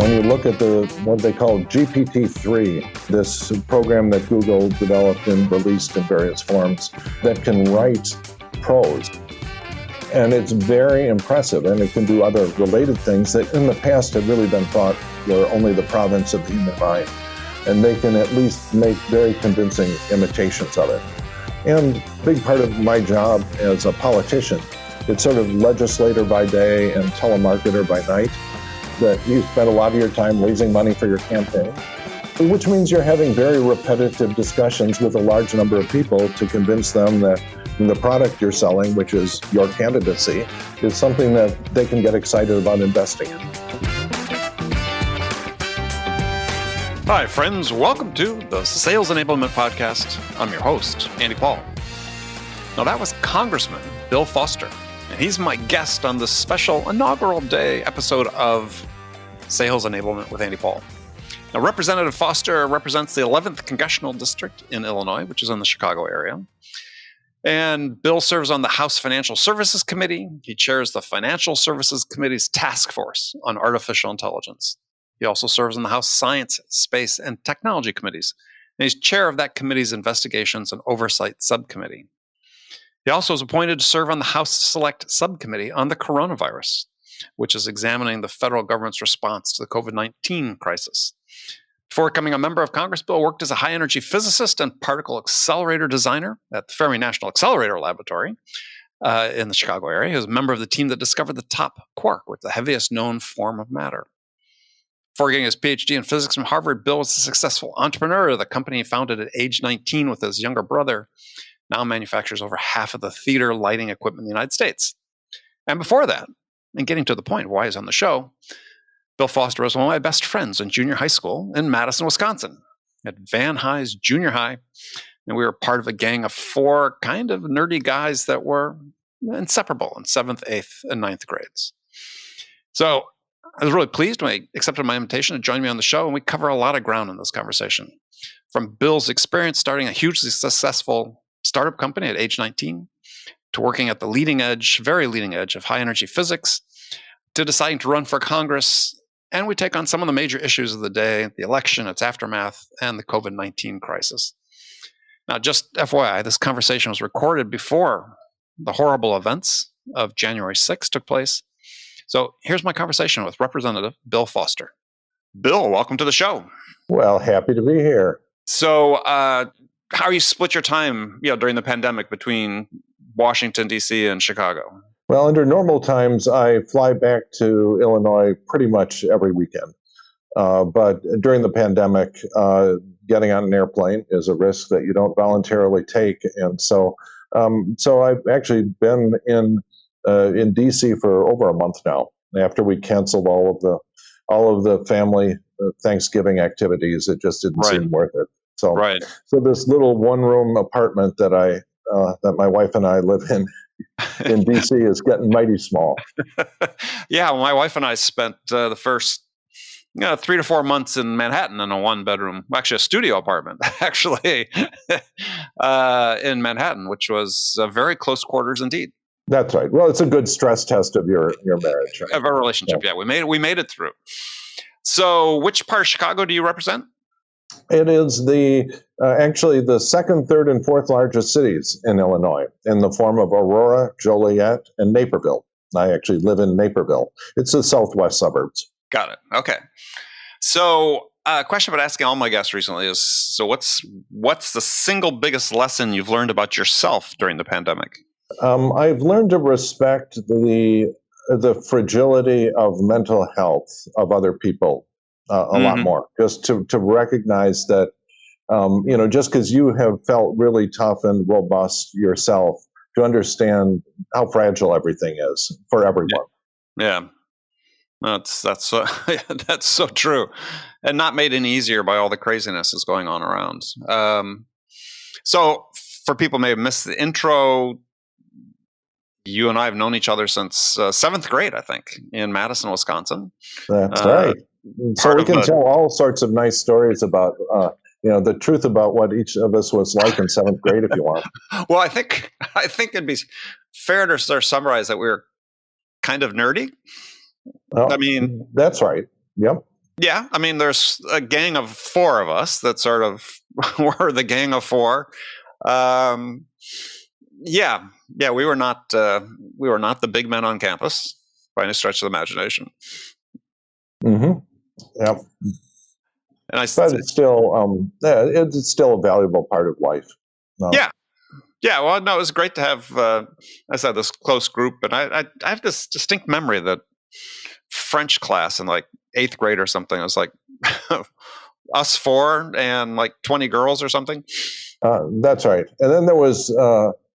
when you look at what they call GPT-3, this program that Google developed and released in various forms that can write prose. And it's very impressive, and it can do other related things that in the past had really been thought were only the province of the human mind. And they can at least make very convincing imitations of it. And a big part of my job as a politician, it's sort of legislator by day and telemarketer by night, that you spend a lot of your time raising money for your campaign, which means you're having very repetitive discussions with a large number of people to convince them that the product you're selling, which is your candidacy, is something that they can get excited about investing in. Hi, friends. Welcome to the Sales Enablement Podcast. I'm your host, Andy Paul. Now, that was Congressman Bill Foster, and he's my guest on this special inaugural day episode of Sales Enablement with Andy Paul. Now, Representative Foster represents the 11th Congressional District in Illinois, which is in the Chicago area. And Bill serves on the House Financial Services Committee. He chairs the Financial Services Committee's Task Force on Artificial Intelligence. He also serves on the House Science, Space, and Technology Committees. And he's chair of that committee's Investigations and Oversight Subcommittee. He also is appointed to serve on the House Select Subcommittee on the coronavirus, which is examining the federal government's response to the COVID-19 crisis. Before becoming a member of Congress, Bill worked as a high-energy physicist and particle accelerator designer at the Fermi National Accelerator Laboratory in the Chicago area. He was a member of the team that discovered the top quark, with the heaviest known form of matter. Before getting his PhD in physics from Harvard, Bill was a successful entrepreneur. The company he founded at age 19 with his younger brother now manufactures over half of the theater lighting equipment in the United States. And before that, and getting to the point of why he's on the show, Bill Foster was one of my best friends in junior high school in Madison, Wisconsin, at Van Nuys Junior High. And we were part of a gang of 4 kind of nerdy guys that were inseparable in 7th, 8th, and 9th grades. So I was really pleased when he accepted my invitation to join me on the show, and we cover a lot of ground in this conversation. From Bill's experience starting a hugely successful startup company at age 19, to working at the leading edge, very leading edge of high energy physics, to deciding to run for Congress. And we take on some of the major issues of the day, the election, its aftermath, and the COVID-19 crisis. Now, just FYI, this conversation was recorded before the horrible events of January 6th took place. So here's my conversation with Representative Bill Foster. Bill, welcome to the show. Well, happy to be here. So how you split your time during the pandemic between Washington, D.C. and Chicago? Well, under normal times, I fly back to Illinois pretty much every weekend. But during the pandemic, getting on an airplane is a risk that you don't voluntarily take. And so I've actually been in D.C. for over a month now. After we canceled all of the family Thanksgiving activities, it just didn't seem worth it. So this little one-room apartment that my wife and I live in D.C. is getting mighty small. Yeah, well, my wife and I spent the first 3 to 4 months in Manhattan in a one-bedroom, actually a studio apartment, actually, in Manhattan, which was very close quarters indeed. That's right. Well, it's a good stress test of your marriage, right? Of our relationship. Yeah, we made it through. So, which part of Chicago do you represent? It is actually the second, third, and fourth largest cities in Illinois in the form of Aurora, Joliet, and Naperville. I actually live in Naperville. It's the southwest suburbs. Got it. Okay. So a question I've been asking all my guests recently is, so what's the single biggest lesson you've learned about yourself during the pandemic? I've learned to respect the fragility of mental health of other people a lot more. Just to recognize that, just because you have felt really tough and robust yourself, to understand how fragile everything is for everyone. Yeah. That's so that's so true, and not made any easier by all the craziness that's going on around. So, for people who may have missed the intro, you and I have known each other since 7th grade, I think, in Madison, Wisconsin. That's right. So we can tell all sorts of nice stories about the truth about what each of us was like in 7th grade, if you want. Well, I think it'd be fair to sort of summarize that we were kind of nerdy. Well, I mean, that's right. Yep. Yeah, I mean, there's a gang of four of us that sort of were the gang of four. Um, yeah, we were not the big men on campus by any stretch of the imagination. Mm-hmm. Yep. And But it's still a valuable part of life. Yeah. Well, no, it was great to have, as I said, this close group. And I have this distinct memory that French class in like 8th grade or something. It was like us four and like 20 girls or something. That's right. And then there was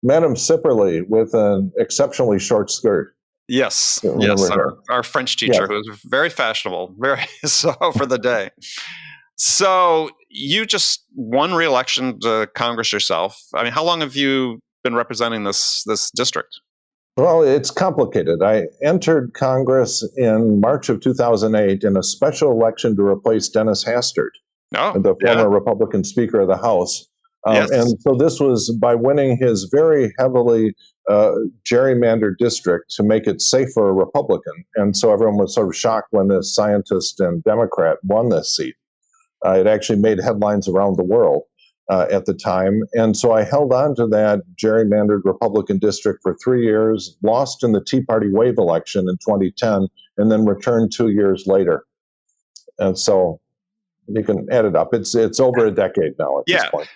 Madame Sipperly with an exceptionally short skirt. Yes, our French teacher, who was very fashionable, very so for the day. So you just won re-election to Congress yourself. I mean, how long have you been representing this district? Well, it's complicated. I entered Congress in March of 2008 in a special election to replace Dennis Hastert, the former Republican Speaker of the House. And so this was by winning his very heavily gerrymandered district to make it safe for a Republican. And so everyone was sort of shocked when this scientist and Democrat won this seat. It actually made headlines around the world at the time. And so I held on to that gerrymandered Republican district for 3 years, lost in the Tea Party wave election in 2010, and then returned 2 years later. And so you can add it up. It's over a decade now at this point.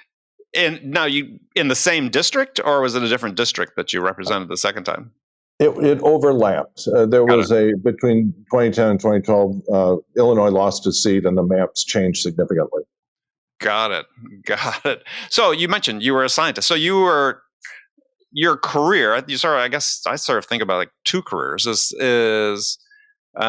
And now you in the same district, or was it a different district that you represented the second time? It overlapped. There was between 2010 and 2012, Illinois lost a seat and the maps changed significantly. Got it. So you mentioned you were a scientist. So your career, I guess I sort of think about like two careers. Is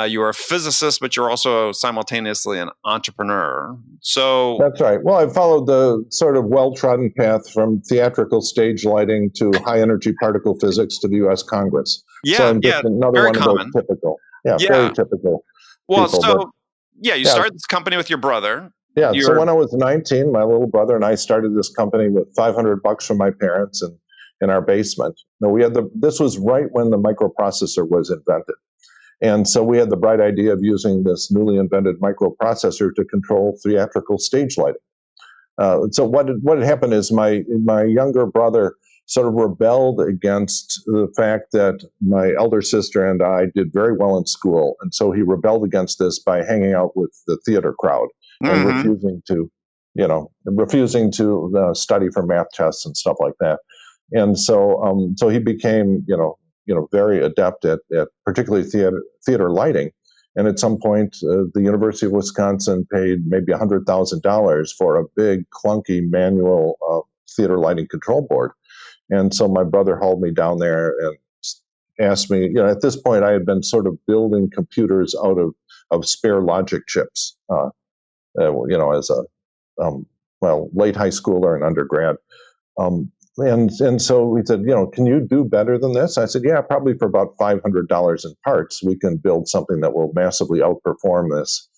you were a physicist, but you're also simultaneously an entrepreneur. So that's right. Well, I followed the sort of well-trodden path from theatrical stage lighting to high-energy particle physics to the U.S. Congress. Yeah, so I'm just another one common. of those typical. Very typical. Well, people, you started this company with your brother. Yeah. So when I was 19, my little brother and I started this company with $500 from my parents and in our basement. Now this was right when the microprocessor was invented. And so we had the bright idea of using this newly invented microprocessor to control theatrical stage lighting. So what had happened is my younger brother sort of rebelled against the fact that my elder sister and I did very well in school. And so he rebelled against this by hanging out with the theater crowd and refusing to study for math tests and stuff like that. And so he became, very adept at particularly theater lighting. And at some point, the University of Wisconsin paid maybe $100,000 for a big, clunky manual theater lighting control board. And so my brother hauled me down there and asked me, at this point, I had been sort of building computers out of spare logic chips, as a late high schooler and undergrad. And so we said, can you do better than this? I said, yeah, probably for about $500 in parts, we can build something that will massively outperform this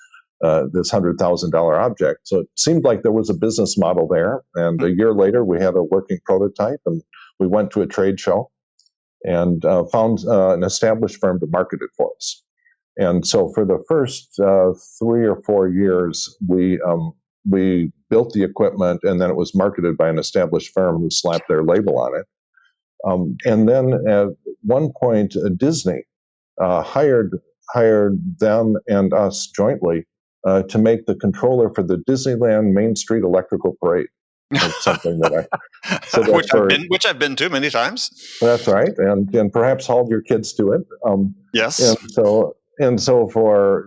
$100,000 object. So it seemed like there was a business model there. And a year later, we had a working prototype, and we went to a trade show and found an established firm to market it for us. And so for the first 3 or 4 years, we built the equipment, and then it was marketed by an established firm who slapped their label on it. And then at one point, Disney hired them and us jointly to make the controller for the Disneyland Main Street Electrical Parade. That's something that which I've been to many times. That's right, and perhaps hauled your kids to it. Yes. And so for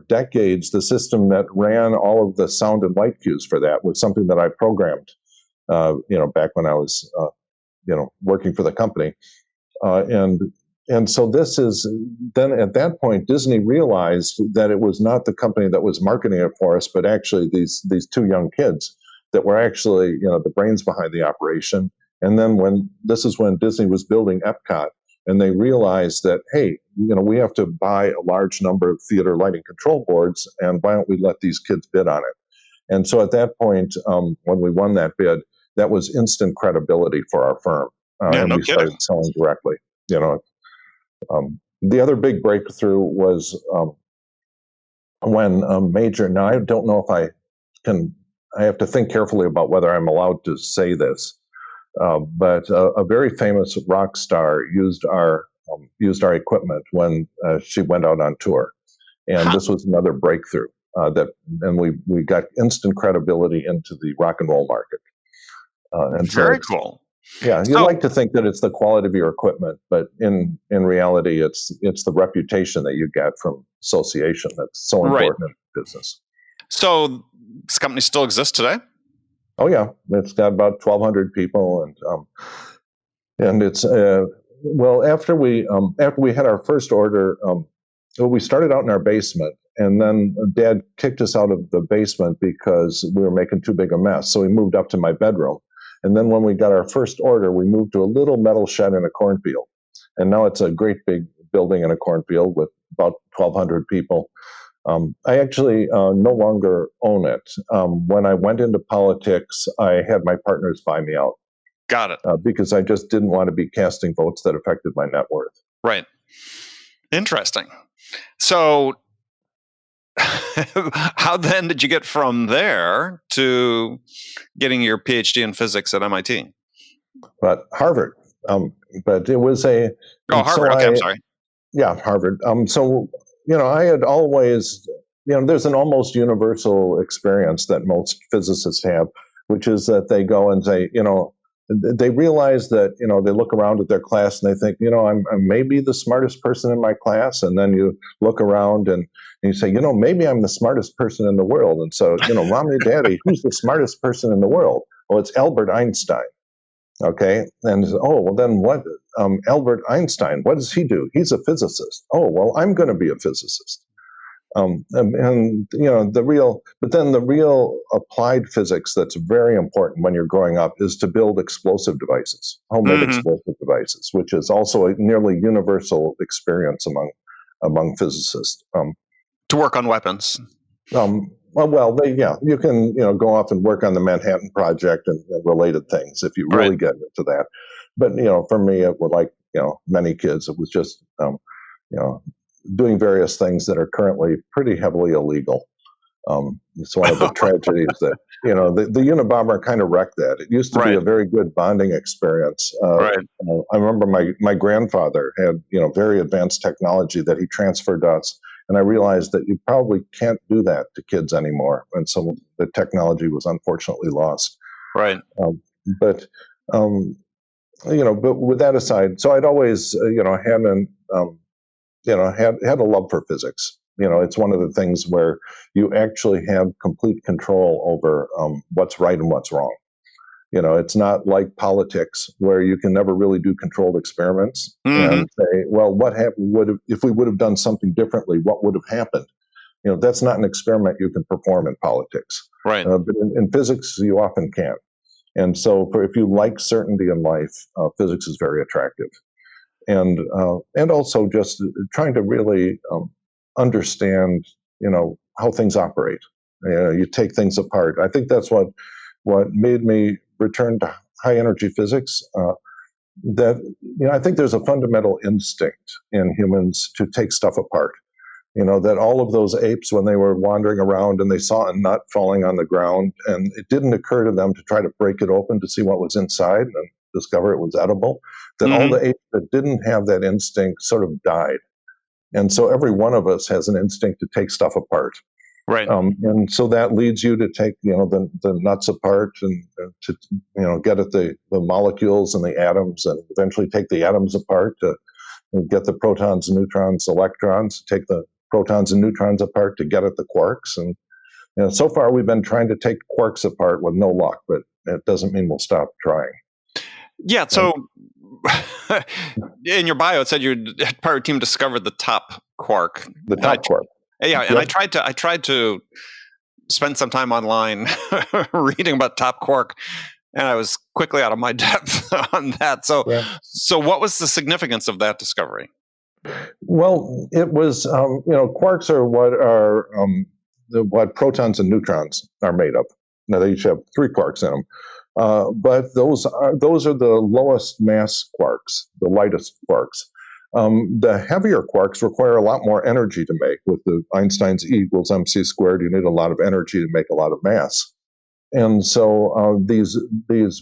decades, the system that ran all of the sound and light cues for that was something that I programmed, back when I was, working for the company. And so this is then at that point, Disney realized that it was not the company that was marketing it for us, but actually these two young kids that were actually, the brains behind the operation. And then when Disney was building Epcot, and they realized that, hey, we have to buy a large number of theater lighting control boards, and why don't we let these kids bid on it? And so at that point, when we won that bid, that was instant credibility for our firm. And we started selling directly. The other big breakthrough was when a major, now I don't know if I have to think carefully about whether I'm allowed to say this, but a very famous rock star used our equipment when she went out on tour. And this was another breakthrough and we got instant credibility into the rock and roll market. And very cool. Yeah, you like to think that it's the quality of your equipment, but in reality, it's the reputation that you get from association that's so important in business. So this company still exists today? Oh yeah, it's got about 1,200 people, and it's well, after we had our first order, we started out in our basement, and then Dad kicked us out of the basement because we were making too big a mess. So we moved up to my bedroom. And then when we got our first order, we moved to a little metal shed in a cornfield. And now it's a great big building in a cornfield with about 1,200 people. I actually no longer own it. When I went into politics, I had my partners buy me out. Got it. Because I just didn't want to be casting votes that affected my net worth. Right. Interesting. So how then did you get from there to getting your PhD in physics at MIT? But Harvard. But it was a... Oh, Harvard. Okay, I'm sorry. Yeah, Harvard. So, I had always... there's an almost universal experience that most physicists have, which is that they go and say, they realize that, they look around at their class and they think, I'm maybe the smartest person in my class. And then you look around and you say, maybe I'm the smartest person in the world. And so, Mommy, Daddy, who's the smartest person in the world? Well, it's Albert Einstein. Okay. And, well, then what? Albert Einstein, what does he do? He's a physicist. Oh, well, I'm going to be a physicist. The real applied physics that's very important when you're growing up is to build explosive devices, homemade explosive devices, which is also a nearly universal experience among physicists. To work on weapons. You can go off and work on the Manhattan Project and related things if you really get into that. But for me, it was like many kids, it was just doing various things that are currently pretty heavily illegal. It's one of the tragedies that, the Unabomber kind of wrecked that. It used to be a very good bonding experience. I remember my grandfather had, very advanced technology that he transferred to us. And I realized that you probably can't do that to kids anymore. And so the technology was unfortunately lost. Right. But with that aside, so I'd always, had a love for physics. It's one of the things where you actually have complete control over what's right and what's wrong. It's not like politics where you can never really do controlled experiments and say, well, what happened if we would have done something differently? What would have happened? That's not an experiment you can perform in politics. Right. But in physics, you often can. And so if you like certainty in life, physics is very attractive. And also just trying to really understand, how things operate. You take things apart. I think that's what made me return to high energy physics. That I think there's a fundamental instinct in humans to take stuff apart. That all of those apes, when they were wandering around and they saw a nut falling on the ground, and it didn't occur to them to try to break it open to see what was inside and discover it was edible, that all the apes that didn't have that instinct sort of died. And so every one of us has an instinct to take stuff apart. Right. And so that leads you to take, the nuts apart and to, get at the molecules and the atoms, and eventually take the atoms apart to get the protons, neutrons, electrons, take the protons and neutrons apart to get at the quarks. And so far we've been trying to take quarks apart with no luck, but it doesn't mean we'll stop trying. Yeah. So in your bio, it said your part of your team discovered the top quark. The top quark. Yeah, and I tried to spend some time online reading about top quark, and I was quickly out of my depth on that. So what was the significance of that discovery? Well, it was quarks are what protons and neutrons are made of. Now they each have 3 quarks in them, but those are the lowest mass quarks, the lightest quarks. The heavier quarks require a lot more energy to make. With the Einstein's E equals mc squared, you need a lot of energy to make a lot of mass. And so these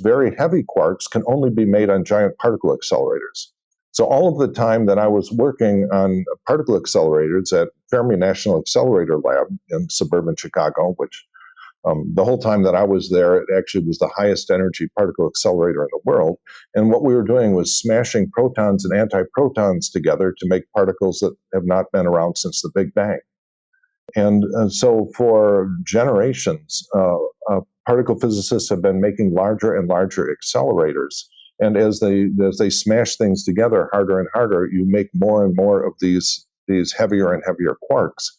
very heavy quarks can only be made on giant particle accelerators. So all of the time that I was working on particle accelerators at Fermi National Accelerator Lab in suburban Chicago, which the whole time that I was there, it actually was the highest energy particle accelerator in the world. And what we were doing was smashing protons and antiprotons together to make particles that have not been around since the Big Bang. And so for generations, particle physicists have been making larger and larger accelerators. And as they smash things together harder and harder, you make more and more of these heavier and heavier quarks.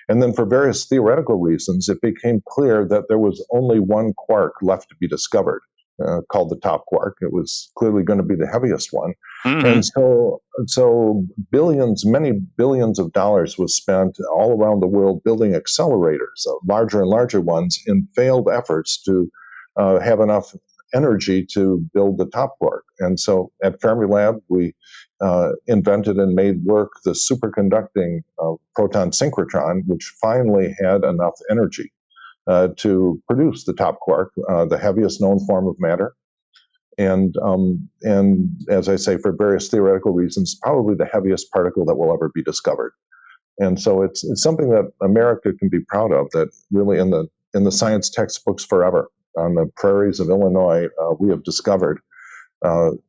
And then for various theoretical reasons, it became clear that there was only one quark left to be discovered, called the top quark. It was clearly going to be the heaviest one. Mm-hmm. And so many billions of dollars was spent all around the world building accelerators, larger and larger ones, in failed efforts to have enough energy to build the top quark. And so at Fermilab, we invented and made work the superconducting proton synchrotron, which finally had enough energy to produce the top quark, the heaviest known form of matter. And as I say, for various theoretical reasons, probably the heaviest particle that will ever be discovered. And so it's something that America can be proud of, that really in the science textbooks forever, on the prairies of Illinois, we have discovered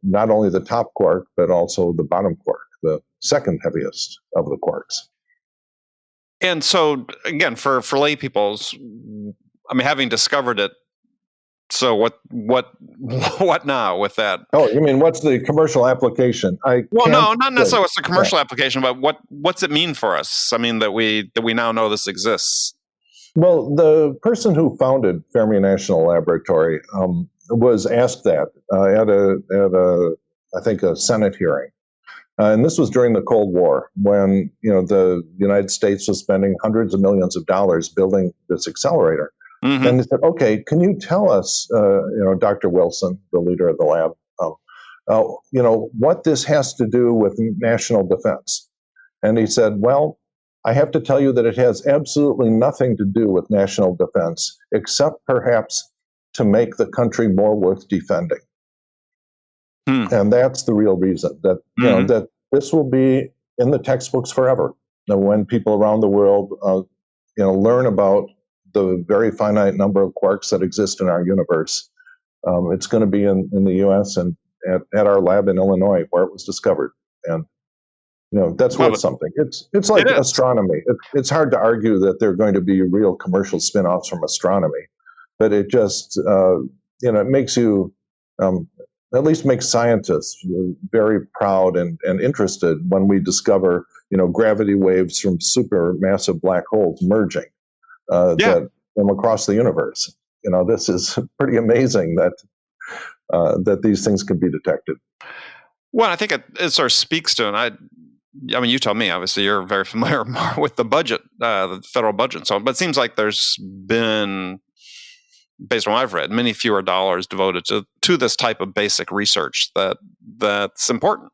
not only the top quark, but also the bottom quark, the second heaviest of the quarks. And so, again, for lay people, I mean, having discovered it, so what now with that? Oh, you mean what's the commercial application? No, not necessarily what's the commercial application, but what's it mean for us? I mean, that we now know this exists. Well, the person who founded Fermi National Laboratory was asked that at a Senate hearing, and this was during the Cold War, when the United States was spending hundreds of millions of dollars building this accelerator. Mm-hmm. And they said, "Okay, can you tell us, Dr. Wilson, the leader of the lab, what this has to do with national defense?" And he said, "Well, I have to tell you that it has absolutely nothing to do with national defense, except perhaps to make the country more worth defending." And that's the real reason that that this will be in the textbooks forever. When people around the world learn about the very finite number of quarks that exist in our universe, it's going to be in the U.S. and at our lab in Illinois, where it was discovered. And that's worth something. It's like astronomy. It's hard to argue that there are going to be real commercial spin-offs from astronomy, but it just it makes you at least makes scientists very proud and interested when we discover gravity waves from supermassive black holes merging that from across the universe. This is pretty amazing that these things can be detected. Well, I think it sort of speaks to, and I mean, you tell me, obviously you're very familiar more with the budget, the federal budget and so on, but it seems like there's been, based on what I've read, many fewer dollars devoted to this type of basic research that's important.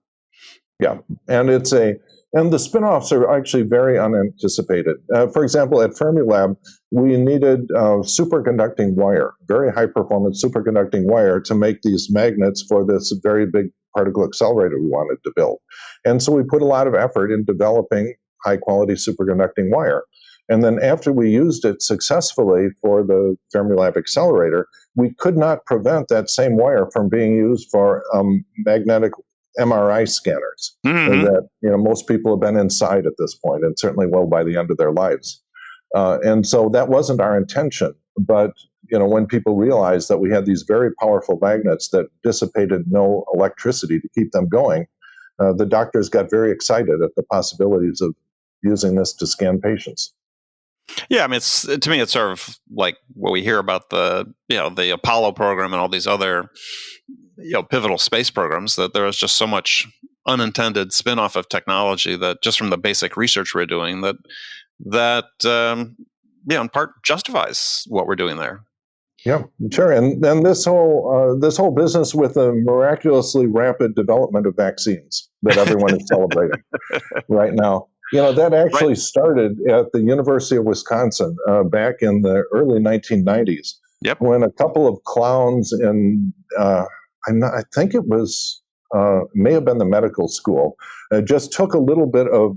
Yeah, and the spin-offs are actually very unanticipated. For example, at Fermilab, we needed superconducting wire, very high-performance superconducting wire, to make these magnets for this very big particle accelerator we wanted to build. And so we put a lot of effort in developing high-quality superconducting wire. And then after we used it successfully for the Fermilab accelerator, we could not prevent that same wire from being used for magnetic MRI scanners that most people have been inside at this point, and certainly will by the end of their lives. And so that wasn't our intention. But when people realized that we had these very powerful magnets that dissipated no electricity to keep them going, the doctors got very excited at the possibilities of using this to scan patients. Yeah, I mean, to me, it's sort of like what we hear about the Apollo program and all these other pivotal space programs, that there was just so much unintended spin-off of technology that just from the basic research we're doing that in part justifies what we're doing there. Yeah, sure. And then this whole business with the miraculously rapid development of vaccines that everyone is celebrating right now. That Right. actually started at the University of Wisconsin back in the early 1990s, Yep. when a couple of clowns I think it was may have been the medical school, just took a little bit of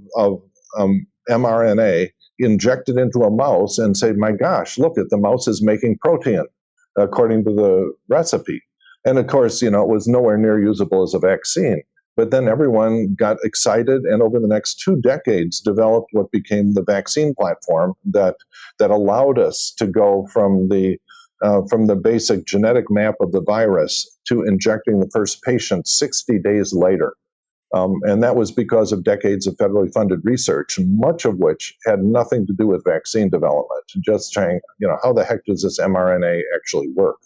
mRNA, injected into a mouse, and say, "My gosh, look at the mouse is making protein according to the recipe." And of course, it was nowhere near usable as a vaccine. But then everyone got excited, and over the next 2 decades, developed what became the vaccine platform that allowed us to go from the basic genetic map of the virus to injecting the first patient 60 days later. And that was because of decades of federally funded research, much of which had nothing to do with vaccine development, just saying, how the heck does this mRNA actually work?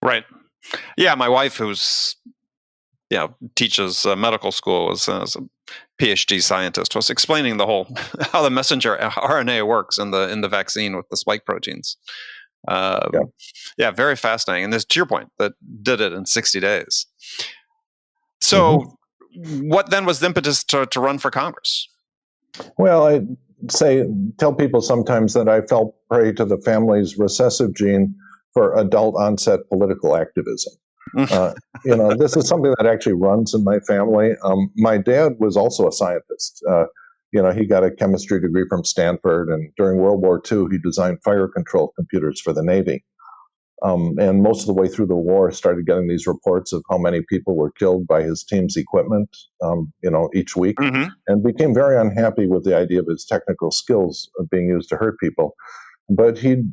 Right. Yeah, my wife, who's teaches medical school as a PhD scientist, was explaining the whole how the messenger RNA works in the vaccine with the spike proteins. Yeah, very fascinating. And this, to your point, that did it in 60 days. So, what then was the impetus to run for Congress? Well, I tell people sometimes that I fell prey to the family's recessive gene for adult onset political activism. This is something that actually runs in my family. My dad was also a scientist. He got a chemistry degree from Stanford, and during World War II, he designed fire control computers for the Navy. And most of the way through the war, started getting these reports of how many people were killed by his team's equipment, each week, and became very unhappy with the idea of his technical skills being used to hurt people. But he'd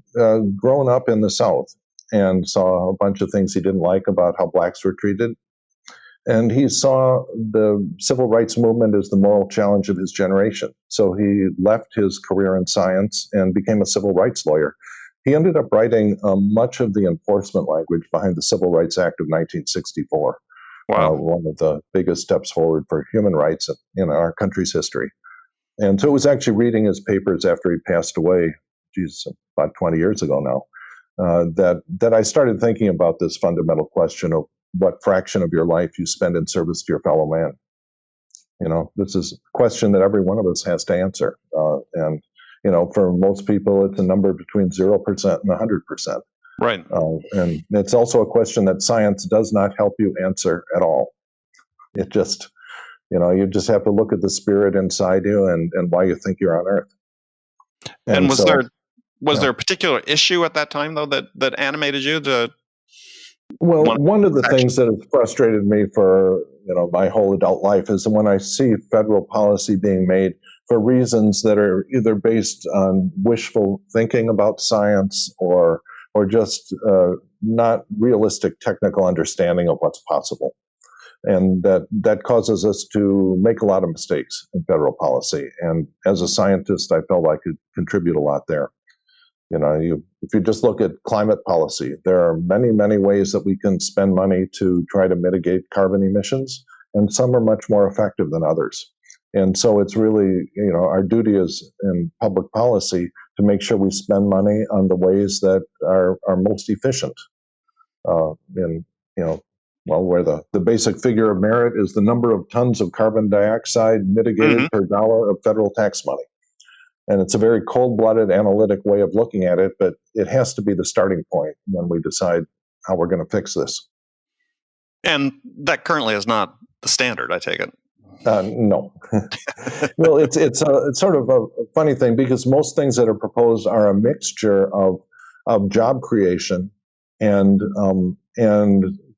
grown up in the South and saw a bunch of things he didn't like about how blacks were treated. And he saw the civil rights movement as the moral challenge of his generation. So he left his career in science and became a civil rights lawyer. He ended up writing much of the enforcement language behind the Civil Rights Act of 1964. Wow. One of the biggest steps forward for human rights in our country's history. And so it was actually reading his papers after he passed away, about 20 years ago now, that I started thinking about this fundamental question of what fraction of your life you spend in service to your fellow man. This is a question that every one of us has to answer. And for most people, it's a number between 0% and 100%. Right. And it's also a question that science does not help you answer at all. It just, you just have to look at the spirit inside you and why you think you're on Earth. And was there a particular issue at that time, though, that animated you to? Well, one of the things that has frustrated me for my whole adult life is when I see federal policy being made for reasons that are either based on wishful thinking about science or just not realistic technical understanding of what's possible. And that causes us to make a lot of mistakes in federal policy. And as a scientist, I felt I could contribute a lot there. If you just look at climate policy, there are many, many ways that we can spend money to try to mitigate carbon emissions, and some are much more effective than others. And so it's really, our duty is in public policy to make sure we spend money on the ways that are most efficient. Where the basic figure of merit is the number of tons of carbon dioxide mitigated per dollar of federal tax money. And it's a very cold-blooded analytic way of looking at it, but it has to be the starting point when we decide how we're going to fix this. And that currently is not the standard, I take it. No. Well, it's sort of a funny thing because most things that are proposed are a mixture of job creation and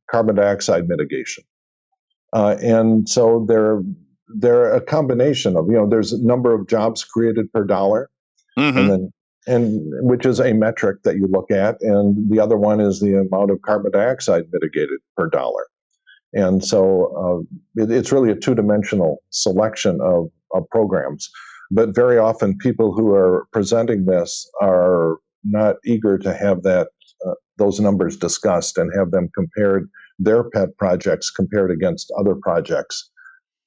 carbon dioxide mitigation. And so they're a combination of, there's a number of jobs created per dollar, and which is a metric that you look at, and the other one is the amount of carbon dioxide mitigated per dollar. And so it's really a two-dimensional selection of programs. But very often people who are presenting this are not eager to have those numbers discussed and have them compared, their pet projects compared against other projects,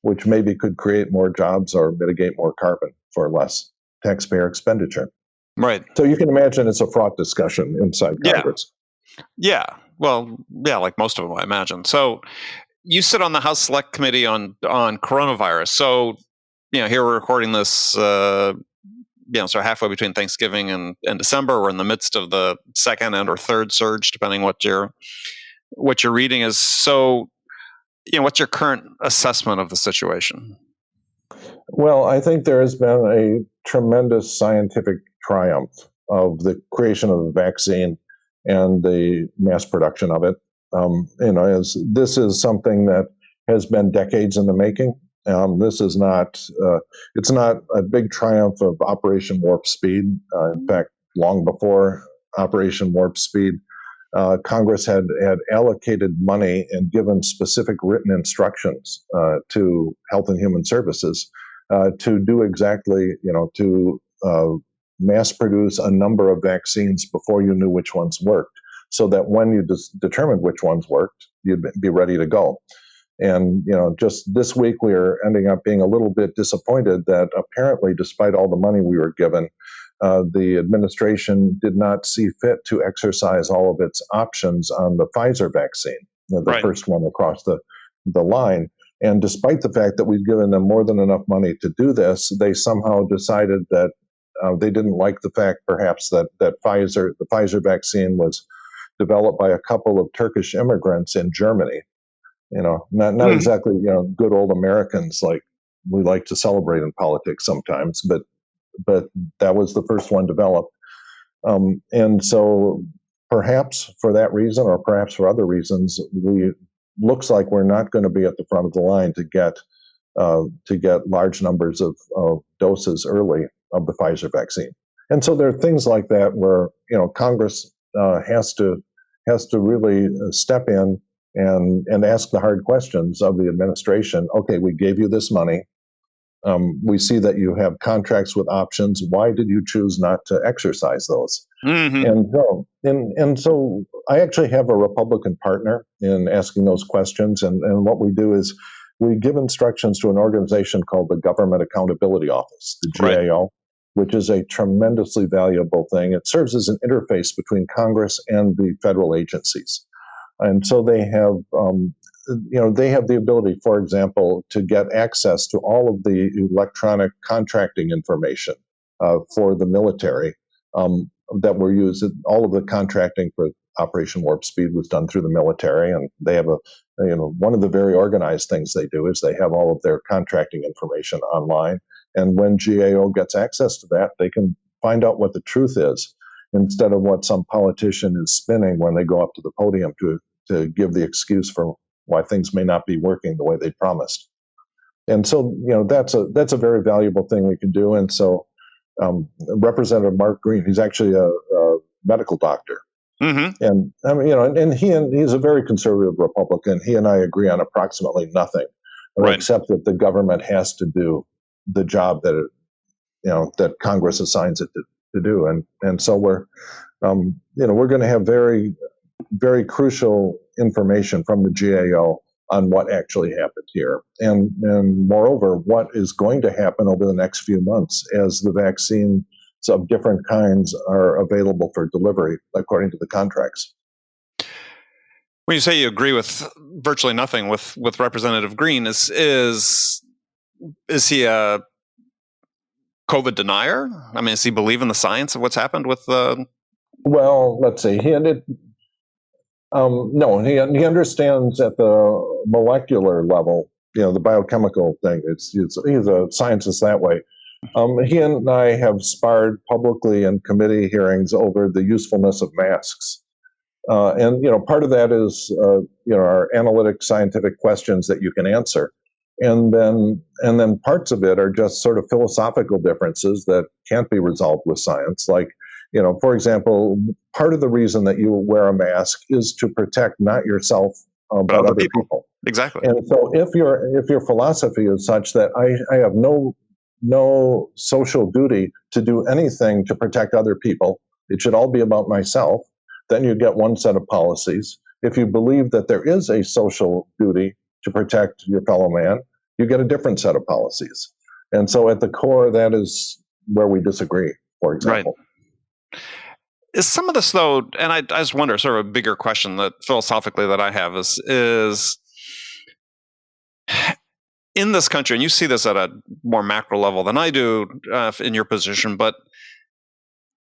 which maybe could create more jobs or mitigate more carbon for less taxpayer expenditure. Right. So you can imagine it's a fraught discussion inside Congress. Yeah. Well, yeah, like most of them, I imagine. So you sit on the House Select Committee on coronavirus. So, here we're recording this, sort of halfway between Thanksgiving and December. We're in the midst of the second and or third surge, depending what your reading is. So, what's your current assessment of the situation? Well, I think there has been a tremendous scientific triumph of the creation of the vaccine and the mass production of it. As this is something that has been decades in the making. This is not, it's not a big triumph of Operation Warp Speed. In fact, long before Operation Warp Speed, Congress had allocated money and given specific written instructions to Health and Human Services to do exactly, to mass produce a number of vaccines before you knew which ones worked, so that when you determined which ones worked, you'd be ready to go. And just this week, we are ending up being a little bit disappointed that apparently, despite all the money we were given, the administration did not see fit to exercise all of its options on the Pfizer vaccine, the Right. first one across the line. And despite the fact that we've given them more than enough money to do this, they somehow decided that they didn't like the fact, perhaps, that the Pfizer vaccine was developed by a couple of Turkish immigrants in Germany. Not exactly good old Americans like we like to celebrate in politics sometimes, but that was the first one developed. And so perhaps for that reason, or perhaps for other reasons, looks like we're not going to be at the front of the line to get large numbers of doses early of the Pfizer vaccine. And so there are things like that where Congress has to really step in and ask the hard questions of the administration. Okay, we gave you this money. We see that you have contracts with options. Why did you choose not to exercise those? Mm-hmm. And so I actually have a Republican partner in asking those questions. And what we do is we give instructions to an organization called the Government Accountability Office, the GAO, which is a tremendously valuable thing. It serves as an interface between Congress and the federal agencies. And so they have the ability, for example, to get access to all of the electronic contracting information for the military that were used. All of the contracting for Operation Warp Speed was done through the military, and they have one of the very organized things they do is they have all of their contracting information online. And when GAO gets access to that, they can find out what the truth is instead of what some politician is spinning when they go up to the podium to give the excuse for why things may not be working the way they promised. And so, that's a very valuable thing we can do. And so Representative Mark Green, he's actually a medical doctor. Mm-hmm. And and he's a very conservative Republican. He and I agree on approximately nothing, except that the government has to do the job that that Congress assigns it to do. And so we're going to have very, very crucial information from the GAO on what actually happened here. And moreover, what is going to happen over the next few months as the vaccines of different kinds are available for delivery according to the contracts. When you say you agree with virtually nothing with Representative Green, is he a COVID denier? I mean, does he believe in the science of what's happened with the... Well, let's see. No, he understands at the molecular level, the biochemical thing. He's a scientist that way. He and I have sparred publicly in committee hearings over the usefulness of masks. And part of that is our analytic scientific questions that you can answer. And then parts of it are just sort of philosophical differences that can't be resolved with science. Like, for example, part of the reason that you wear a mask is to protect not yourself, but other people. Exactly. And so if your philosophy is such that I have no social duty to do anything to protect other people, it should all be about myself, then you get one set of policies. If you believe that there is a social duty to protect your fellow man, you get a different set of policies. And so at the core, that is where we disagree, for example. Right. Is some of this though, and I just wonder, sort of a bigger question that philosophically that I have is in this country, and you see this at a more macro level than I do in your position, but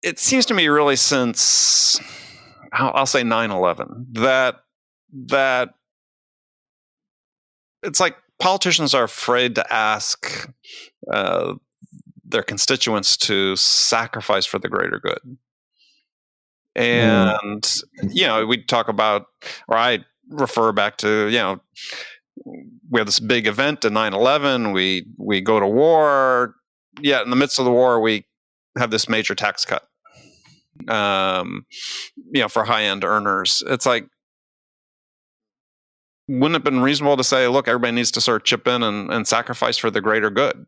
it seems to me really since I'll say 9/11 that it's like politicians are afraid to ask their constituents to sacrifice for the greater good. And, we talk about, or I refer back to, we have this big event in 9/11, we go to war, yet in the midst of the war, we have this major tax cut, for high-end earners. It's like, wouldn't it have been reasonable to say, look, everybody needs to sort of chip in and sacrifice for the greater good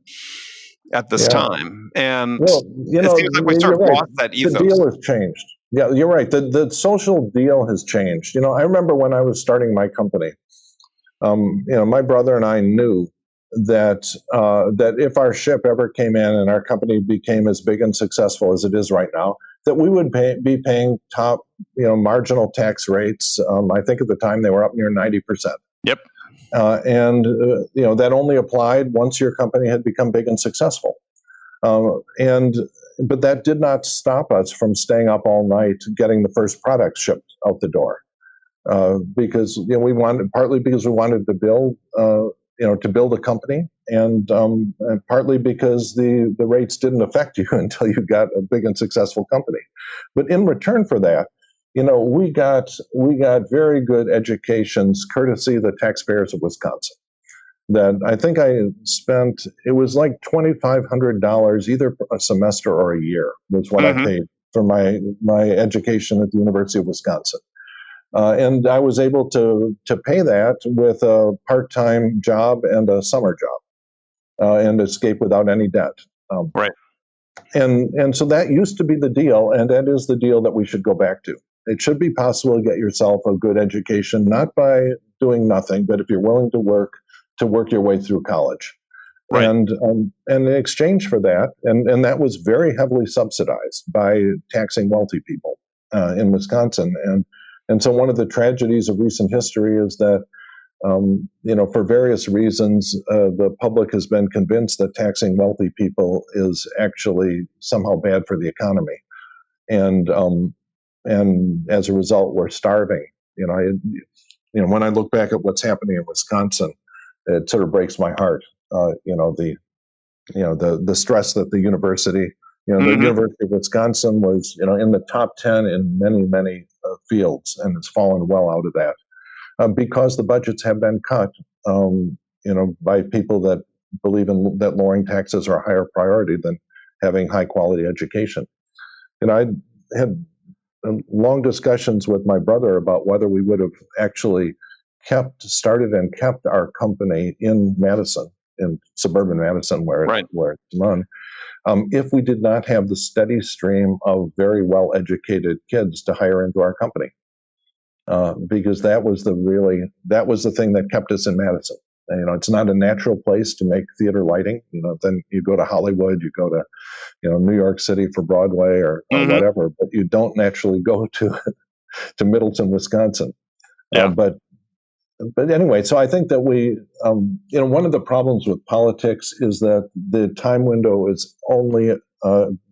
at this time? And it seems like we sort of lost that ethos. The deal has changed. Yeah, you're right. The social deal has changed. I remember when I was starting my company, my brother and I knew that if our ship ever came in and our company became as big and successful as it is right now, that we would be paying top, marginal tax rates. I think at the time they were up near 90%. Yep. That only applied once your company had become big and successful. But that did not stop us from staying up all night getting the first products shipped out the door, because partly because we wanted to build a company, and partly because the rates didn't affect you until you got a big and successful company. But in return for that, we got very good educations courtesy of the taxpayers of Wisconsin. That I think I spent, it was like $2,500 either a semester or a year was what I paid for my education at the University of Wisconsin. And I was able to pay that with a part-time job and a summer job, and escape without any debt. Right. And so that used to be the deal, and that is the deal that we should go back to. It should be possible to get yourself a good education, not by doing nothing, but if you're willing to work your way through college. Right. And in exchange for that, and that was very heavily subsidized by taxing wealthy people in Wisconsin. And so one of the tragedies of recent history is that, for various reasons, the public has been convinced that taxing wealthy people is actually somehow bad for the economy. And as a result, we're starving. When I look back at what's happening in Wisconsin, it sort of breaks my heart. The stress that the university, the University of Wisconsin was, in the top 10 in many, many fields, and it's fallen well out of that because the budgets have been cut, by people that believe that lowering taxes are a higher priority than having high quality education. I had long discussions with my brother about whether we would have actually started and kept our company in Madison, in suburban Madison, where it's run, if we did not have the steady stream of very well-educated kids to hire into our company, because that was the thing that kept us in Madison. It's not a natural place to make theater lighting. Then you go to Hollywood, you go to, New York City for Broadway or whatever, but you don't naturally go to Middleton, Wisconsin. Yeah. But anyway, so I think that we, one of the problems with politics is that the time window is only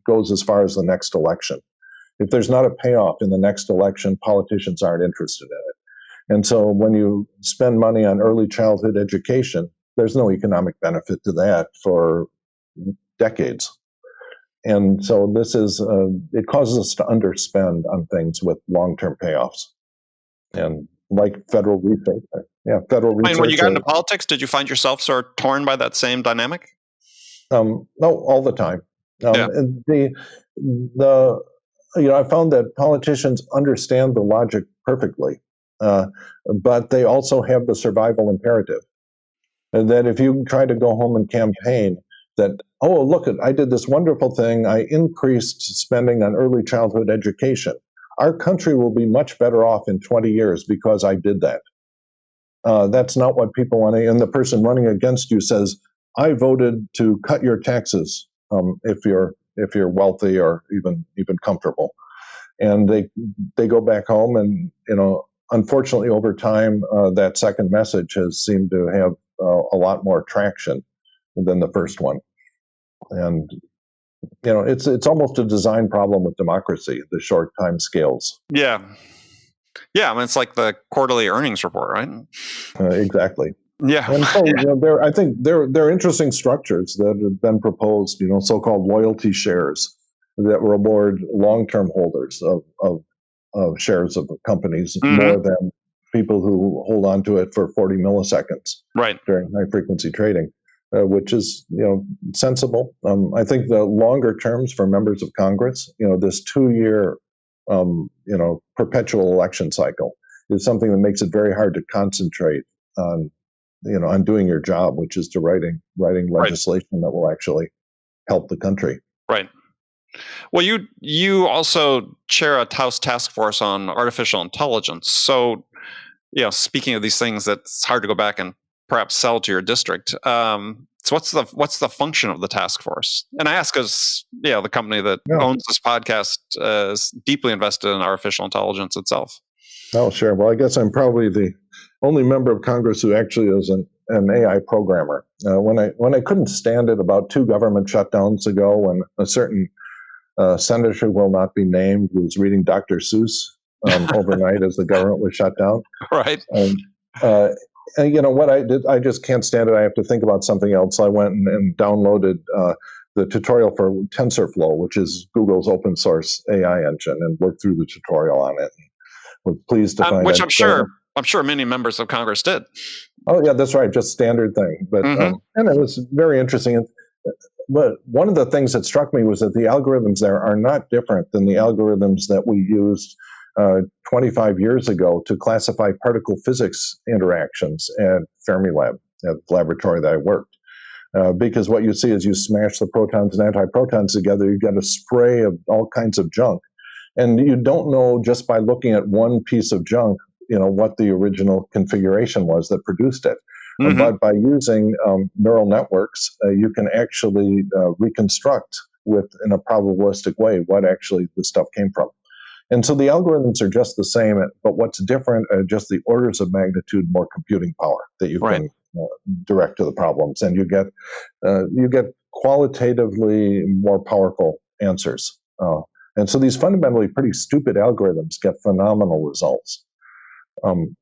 goes as far as the next election. If there's not a payoff in the next election, politicians aren't interested in it. And so when you spend money on early childhood education, there's no economic benefit to that for decades. And so it causes us to underspend on things with long-term payoffs. And like federal research. Federal research. When you got into politics, did you find yourself sort of torn by that same dynamic? No, all the time. And I found that politicians understand the logic perfectly, but they also have the survival imperative. And that if you try to go home and campaign that, oh, look, I did this wonderful thing, I increased spending on early childhood education. Our country will be much better off in 20 years because I did that. That's not what people want to. And the person running against you says, I voted to cut your taxes if you're wealthy or even comfortable. and they go back home, and unfortunately, over time, that second message has seemed to have a lot more traction than the first one. And it's almost a design problem with democracy, the short time scales. Yeah. I mean, it's like the quarterly earnings report, right? Exactly. Yeah. And so I think there are interesting structures that have been proposed, so-called loyalty shares that reward long-term holders of shares of companies more than people who hold on to it for 40 milliseconds during high-frequency trading, which is sensible. I think the longer terms for members of Congress, this 2-year perpetual election cycle is something that makes it very hard to concentrate on doing your job, which is to writing legislation that will actually help the country. Right. Well, you also chair a House task force on artificial intelligence. So, speaking of these things, that's hard to go back and perhaps sell to your district. So what's the function of the task force? And I ask because the company that owns this podcast is deeply invested in artificial intelligence itself. Oh, sure. Well, I guess I'm probably the only member of Congress who actually is an AI programmer. When I couldn't stand it about 2 government shutdowns ago, when a certain senator who will not be named was reading Dr. Seuss overnight as the government was shut down. Right. And what I did, I just can't stand it. I have to think about something else. I went and downloaded the tutorial for TensorFlow, which is Google's open source AI engine, and worked through the tutorial on it. Was pleased to find which I'm sure many members of Congress did. Oh yeah, that's right. Just standard thing, but and it was very interesting. But one of the things that struck me was that the algorithms there are not different than the algorithms that we used 25 years ago to classify particle physics interactions at Fermilab, at the laboratory that I worked. Because what you see is you smash the protons and antiprotons together, you get a spray of all kinds of junk. And you don't know just by looking at one piece of junk, what the original configuration was that produced it. But by using neural networks, you can actually reconstruct in a probabilistic way what actually the stuff came from. And so the algorithms are just the same, but what's different are just the orders of magnitude more computing power that you can direct to the problems, and you get qualitatively more powerful answers. And so these fundamentally pretty stupid algorithms get phenomenal results. And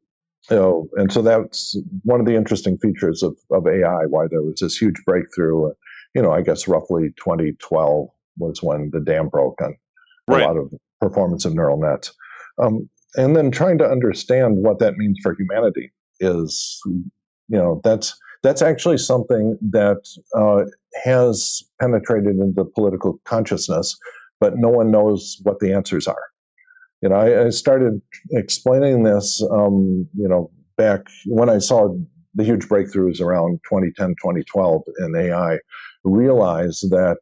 so that's one of the interesting features of AI, why there was this huge breakthrough. I guess roughly 2012 was when the dam broke on a lot of the performance of neural nets. And then trying to understand what that means for humanity is, that's actually something that has penetrated into political consciousness, but no one knows what the answers are. I started explaining this, back when I saw the huge breakthroughs around 2010, 2012 in AI, realized that,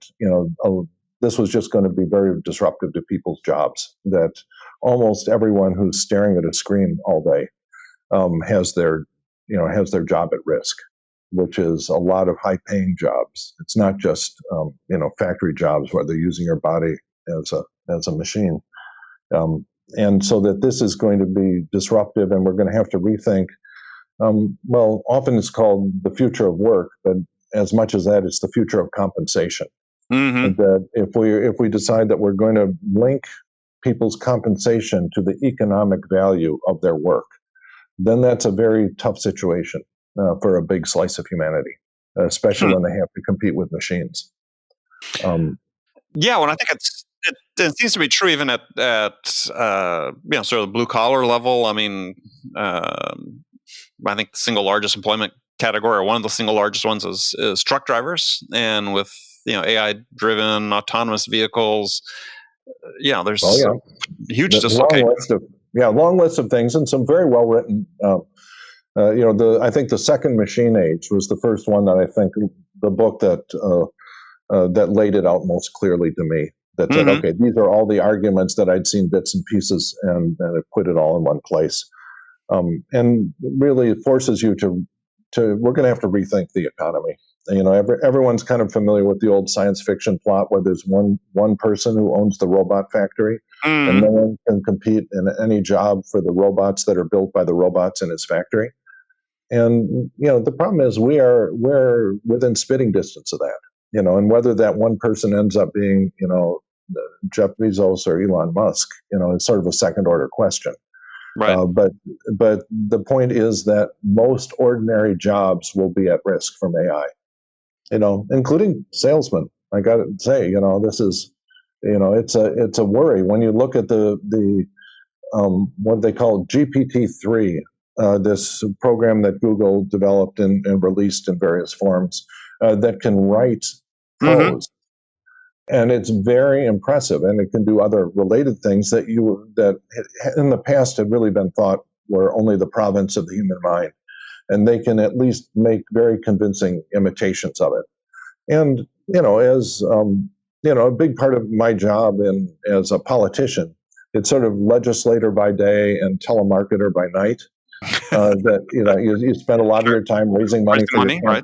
this was just going to be very disruptive to people's jobs, that almost everyone who's staring at a screen all day has their job at risk, which is a lot of high-paying jobs. It's not just, factory jobs where they're using your body as a machine. And so that this is going to be disruptive, and we're going to have to rethink. Often it's called the future of work, but as much as that, it's the future of compensation. And that if we decide that we're going to link people's compensation to the economic value of their work, then that's a very tough situation for a big slice of humanity, especially when they have to compete with machines. Well, I think it seems to be true even at sort of the blue collar level. I mean, I think the single largest employment category, or one of the single largest ones, is truck drivers, and with AI driven autonomous vehicles, there's a huge dislocation. Long list of things, and some very well written. I think the second machine age was the first one that I think the book that laid it out most clearly to me. That said, okay, these are all the arguments that I'd seen bits and pieces, and it put it all in one place. And really, it forces you to we're going to have to rethink the economy. Everyone's kind of familiar with the old science fiction plot where there's one person who owns the robot factory, and no one can compete in any job for the robots that are built by the robots in his factory. And the problem is we're within spitting distance of that. And whether that one person ends up being Jeff Bezos or Elon Musk, it's sort of a second order question. Right. But the point is that most ordinary jobs will be at risk from AI. Including salesmen. I got to say, this is, it's a worry when you look at the what they call GPT-3, this program that Google developed and released in various forms that can write prose. And it's very impressive, and it can do other related things that in the past had really been thought were only the province of the human mind. And they can at least make very convincing imitations of it. And, as, a big part of my job as a politician, it's sort of legislator by day and telemarketer by night. That, you spend a lot of your time raising money for your campaign.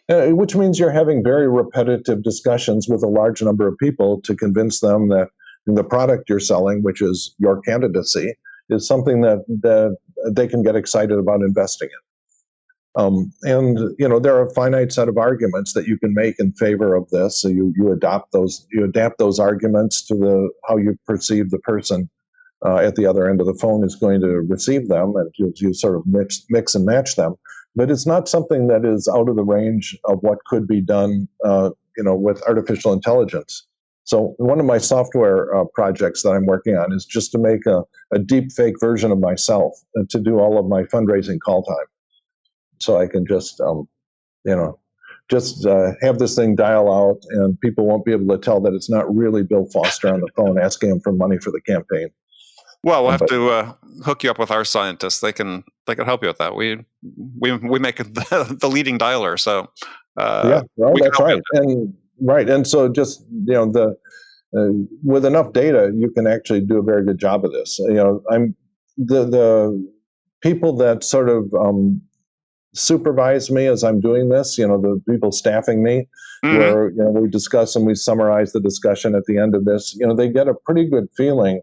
Right? Which means you're having very repetitive discussions with a large number of people to convince them that the product you're selling, which is your candidacy, is something that they can get excited about investing in. There are a finite set of arguments that you can make in favor of this. So you adapt those arguments to how you perceive the person at the other end of the phone is going to receive them, and you sort of mix and match them. But it's not something that is out of the range of what could be done, with artificial intelligence. So one of my software projects that I'm working on is just to make a deep fake version of myself and to do all of my fundraising call time. So I can just, have this thing dial out, and people won't be able to tell that it's not really Bill Foster on the phone asking him for money for the campaign. Well, we'll have to hook you up with our scientists. They can help you with that. We make the leading dialer. So that's right. And so just with enough data, you can actually do a very good job of this. I'm the people that sort of supervise me as I'm doing this, the people staffing me, where we discuss and we summarize the discussion at the end of this, they get a pretty good feeling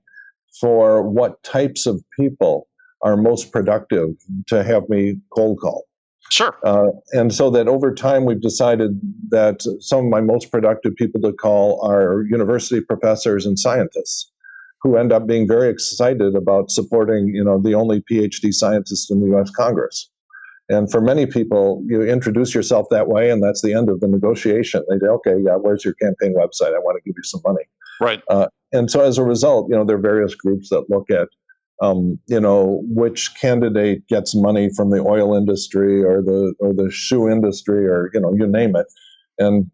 for what types of people are most productive to have me cold call. Sure. And so that over time we've decided that some of my most productive people to call are university professors and scientists who end up being very excited about supporting, the only PhD scientist in the U.S. Congress. And for many people, you introduce yourself that way, and that's the end of the negotiation. They say, okay, where's your campaign website? I want to give you some money. Right. And so as a result, there are various groups that look at, which candidate gets money from the oil industry or the shoe industry or, you name it. And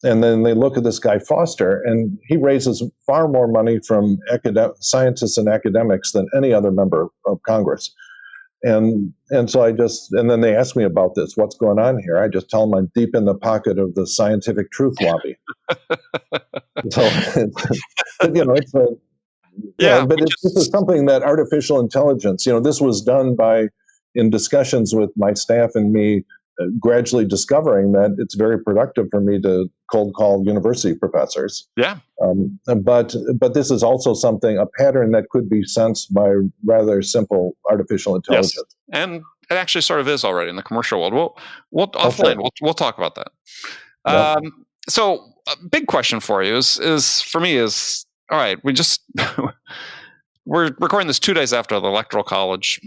then they look at this guy Foster, and he raises far more money from scientists and academics than any other member of Congress. And so and then they ask me about this, what's going on here? I just tell them I'm deep in the pocket of the scientific truth lobby. So, this is something that artificial intelligence, this was done in discussions with my staff and me, gradually discovering that it's very productive for me to cold call university professors. Yeah. But this is also a pattern that could be sensed by rather simple artificial intelligence. Yes. And it actually sort of is already in the commercial world. We'll offline. We'll talk about that. Yep. So a big question for you is for me is, all right, we're recording this 2 days after the Electoral College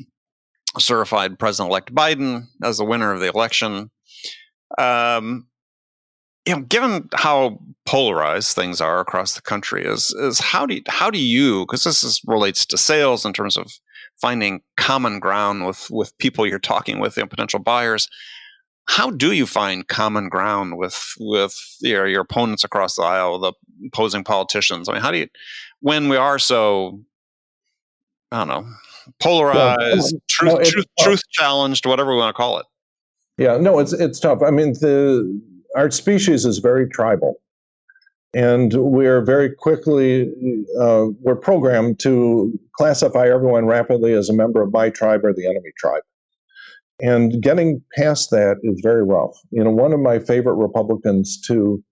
certified President-elect Biden as the winner of the election. Given how polarized things are across the country, is how do you, because this relates to sales in terms of finding common ground with people you're talking with, potential buyers. How do you find common ground with your opponents across the aisle, the opposing politicians? I mean, how do you, when we are so, I don't know, polarized, truth challenged, whatever we want to call it? Yeah, no, it's tough. I mean, our species is very tribal, and we're very quickly we're programmed to classify everyone rapidly as a member of my tribe or the enemy tribe. And getting past that is very rough. One of my favorite Republicans to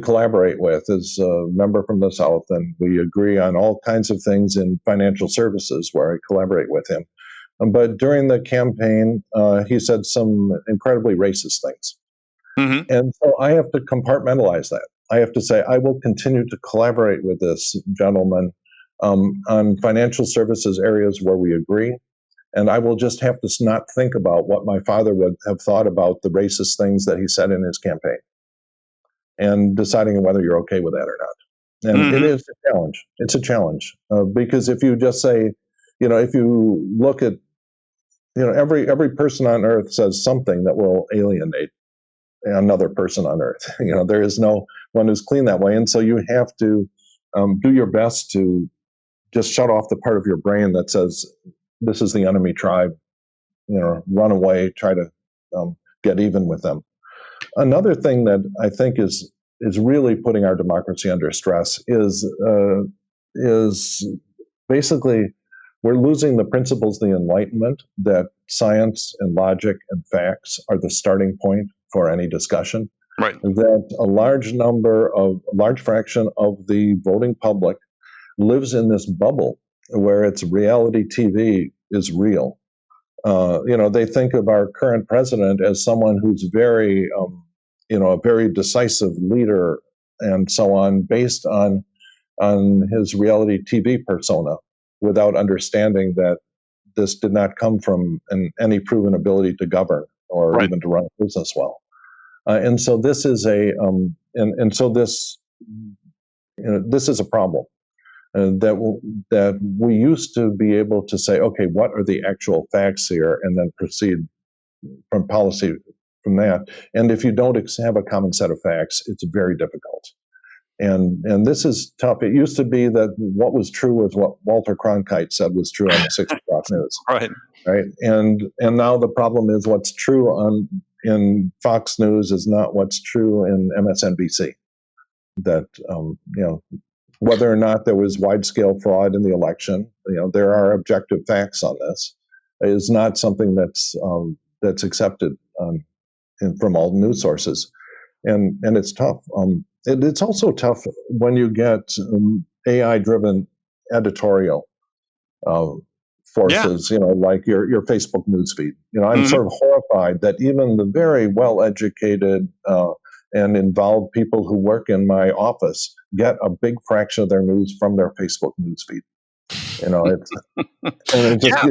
collaborate with is a member from the South, and we agree on all kinds of things in financial services where I collaborate with him. But during the campaign, he said some incredibly racist things. Mm-hmm. And so I have to compartmentalize that. I have to say, I will continue to collaborate with this gentleman on financial services areas where we agree. And I will just have to not think about what my father would have thought about the racist things that he said in his campaign and deciding whether you're okay with that or not. And it is a challenge. It's a challenge because if you just say, if you look at, every person on earth says something that will alienate another person on earth. There is no one who's clean that way. And so you have to do your best to just shut off the part of your brain that says, this is the enemy tribe, run away, try to get even with them. Another thing that I think is really putting our democracy under stress is basically we're losing the principles of the Enlightenment, that science and logic and facts are the starting point for any discussion. Right. That a large fraction of the voting public lives in this bubble where it's reality TV is real. They think of our current president as someone who's very, a very decisive leader and so on, based on his reality TV persona, without understanding that this did not come from any proven ability to govern or even to run a business well. And so this is this is a problem. That we used to be able to say, okay, what are the actual facts here, and then proceed from policy from that. And if you don't have a common set of facts, it's very difficult. And this is tough. It used to be that what was true was what Walter Cronkite said was true on the 6 o'clock news. Right. And now the problem is what's true in Fox News is not what's true in MSNBC. That whether or not there was wide-scale fraud in the election, there are objective facts on this, is not something that's accepted from all news sources, and it's tough. It's also tough when you get AI-driven editorial forces, like your Facebook newsfeed. I'm sort of horrified that even the very well-educated and involved people who work in my office get a big fraction of their news from their Facebook newsfeed. It's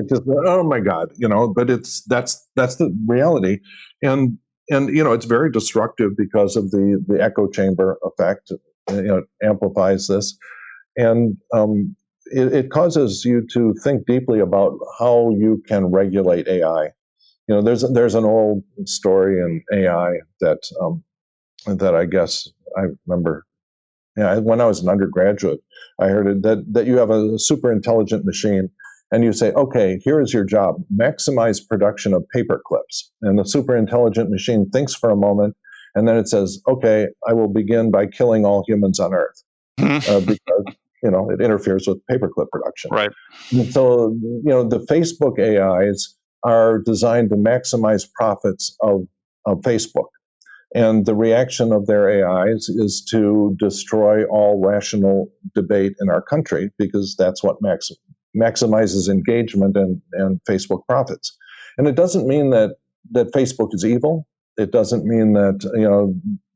just oh my God, but that's the reality, and it's very destructive because of the echo chamber effect. It amplifies this, and it causes you to think deeply about how you can regulate AI. There's an old story in AI that I guess I remember. When I was an undergraduate, I heard it that you have a super intelligent machine, and you say, okay, here is your job: maximize production of paper clips. And the super intelligent machine thinks for a moment, and then it says, okay, I will begin by killing all humans on Earth because it interferes with paperclip production. Right. And so the Facebook AIs are designed to maximize profits of Facebook. And the reaction of their AIs is to destroy all rational debate in our country, because that's what maximizes engagement and Facebook profits. And it doesn't mean that Facebook is evil. It doesn't mean that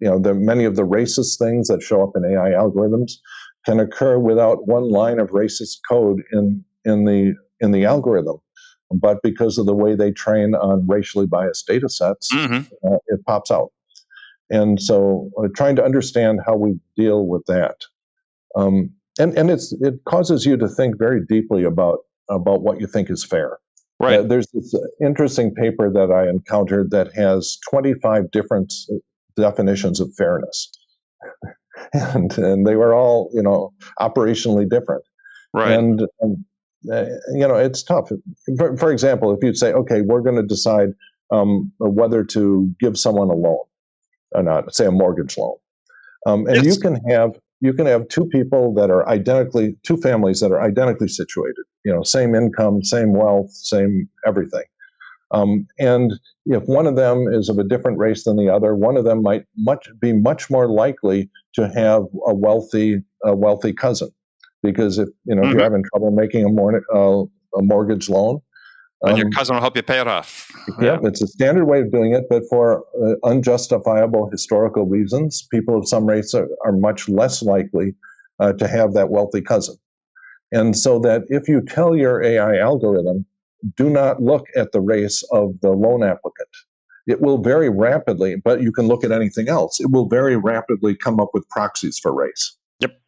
that many of the racist things that show up in AI algorithms can occur without one line of racist code in the algorithm. But because of the way they train on racially biased data sets, it pops out. And so trying to understand how we deal with that. And it causes you to think very deeply about what you think is fair. Right. There's this interesting paper that I encountered that has 25 different definitions of fairness. and they were all, operationally different. Right. And it's tough. For example, if you'd say, okay, we're going to decide whether to give someone a loan or not, say a mortgage loan. And you can have two families that are identically situated, same income, same wealth, same everything. And if one of them is of a different race than the other, one of them might be much more likely to have a wealthy cousin, because if you're having trouble making a mortgage loan, and your cousin will help you pay it off. Yeah, it's a standard way of doing it, but for unjustifiable historical reasons, people of some race are much less likely to have that wealthy cousin. And so that if you tell your AI algorithm, do not look at the race of the loan applicant, it will very rapidly, but you can look at anything else, it will very rapidly come up with proxies for race. Yep.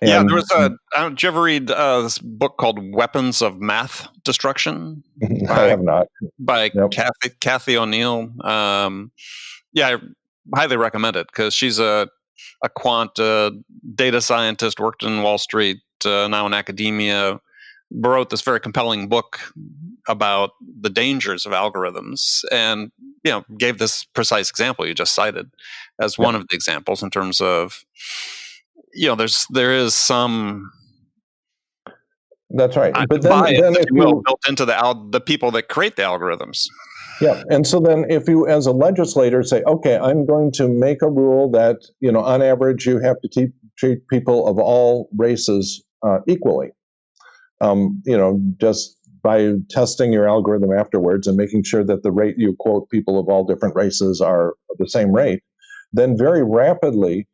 Yeah, there was did you ever read this book called Weapons of Math Destruction? I have not. By Kathy O'Neill. I highly recommend it, because she's a quant data scientist, worked in Wall Street, now in academia, wrote this very compelling book about the dangers of algorithms, and gave this precise example you just cited as one of the examples, in terms of there is some. That's right. But bias, if you will, built into the people that create the algorithms. Yeah, and so then if you, as a legislator, say, okay, I'm going to make a rule that on average you have to treat people of all races equally, just by testing your algorithm afterwards and making sure that the rate you quote people of all different races are the same rate, then very rapidly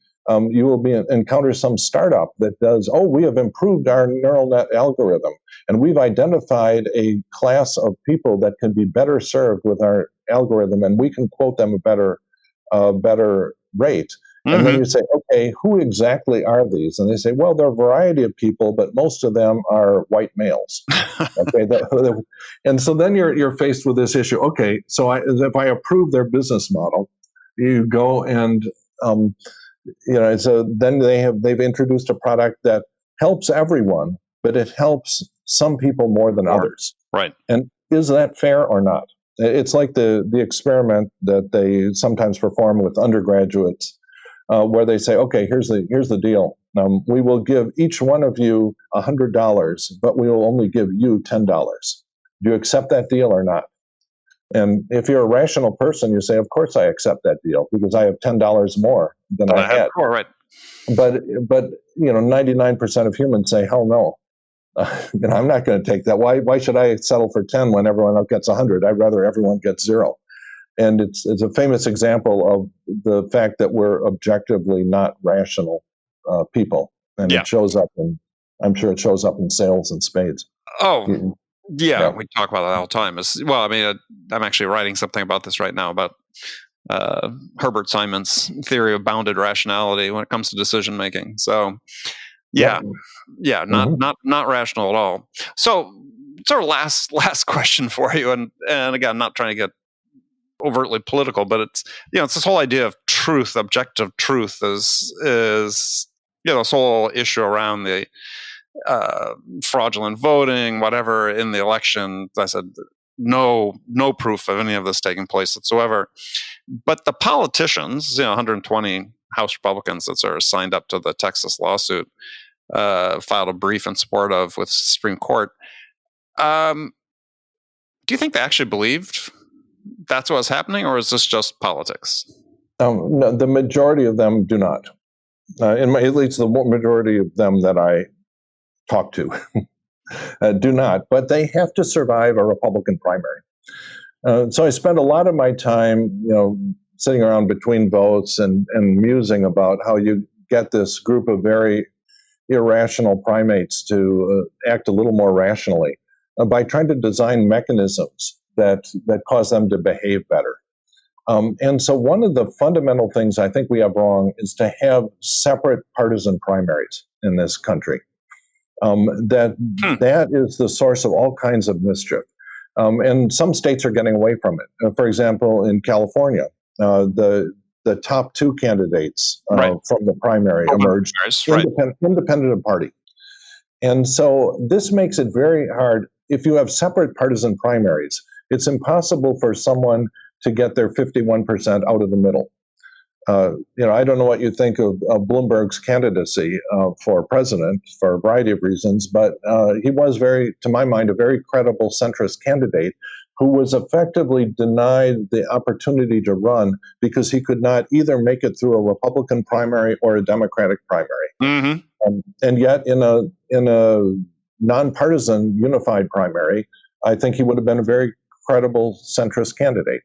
you will encounter some startup that does, we have improved our neural net algorithm, and we've identified a class of people that can be better served with our algorithm, and we can quote them a better rate. And then you say, okay, who exactly are these? And they say, well, there are a variety of people, but most of them are white males. Okay, and so then you're faced with this issue. Okay, so if I approve their business model, you go and so then they've introduced a product that helps everyone, but it helps some people more than others. Right. And is that fair or not? It's like the experiment that they sometimes perform with undergraduates, where they say, okay, here's the deal. We will give each one of you $100, but we will only give you $10. Do you accept that deal or not? And if you're a rational person, you say, of course I accept that deal, because I have $10 more than I had. Right. But 99% of humans say, hell no. I'm not going to take that. Why should I settle for 10 when everyone else gets 100? I'd rather everyone gets 0. And it's a famous example of the fact that we're objectively not rational people. And it shows up I'm sure it shows up in sales and spades. Yeah, we talk about that all the time. I'm actually writing something about this right now, about Herbert Simon's theory of bounded rationality when it comes to decision making. So, not rational at all. So, it's our last question for you, and again, I'm not trying to get overtly political, but it's this whole idea of truth, objective truth, is this whole issue around the fraudulent voting, whatever, in the election. I said no proof of any of this taking place whatsoever. But the politicians, 120 House Republicans that are signed up to the Texas lawsuit, filed a brief in support of with the Supreme Court. Do you think they actually believed that's what was happening, or is this just politics? No, the majority of them do not. At least the majority of them that I talk to do not, but they have to survive a Republican primary. So I spend a lot of my time, sitting around between votes and musing about how you get this group of very irrational primates to act a little more rationally by trying to design mechanisms that cause them to behave better. And so one of the fundamental things I think we have wrong is to have separate partisan primaries in this country. That is the source of all kinds of mischief. And some states are getting away from it. For example, in California, the top two candidates from the primary emerged independent of party. And so this makes it very hard. If you have separate partisan primaries, it's impossible for someone to get their 51% out of the middle. I don't know what you think of Bloomberg's candidacy for president for a variety of reasons, but he was to my mind, a very credible centrist candidate. who was effectively denied the opportunity to run because he could not either make it through a Republican primary or a Democratic primary. Mm-hmm. And yet, in a nonpartisan unified primary, I think he would have been a very credible centrist candidate.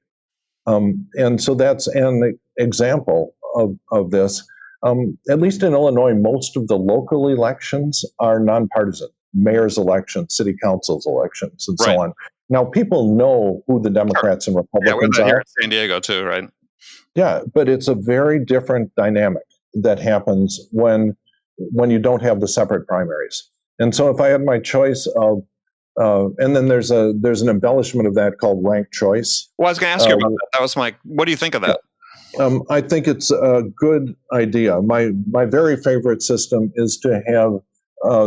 And so that's an example of this. At least in Illinois, most of the local elections are nonpartisan. Mayor's elections, city council's elections, and so on. Now, people know who the Democrats and Republicans we're are. here in San Diego too, right? Yeah, but it's a very different dynamic that happens when you don't have the separate primaries. And so, if I had my choice of, and then there's an embellishment of that called ranked choice. Well, I was going to ask you about that. That was what do you think of that? I think it's a good idea. My very favorite system is to have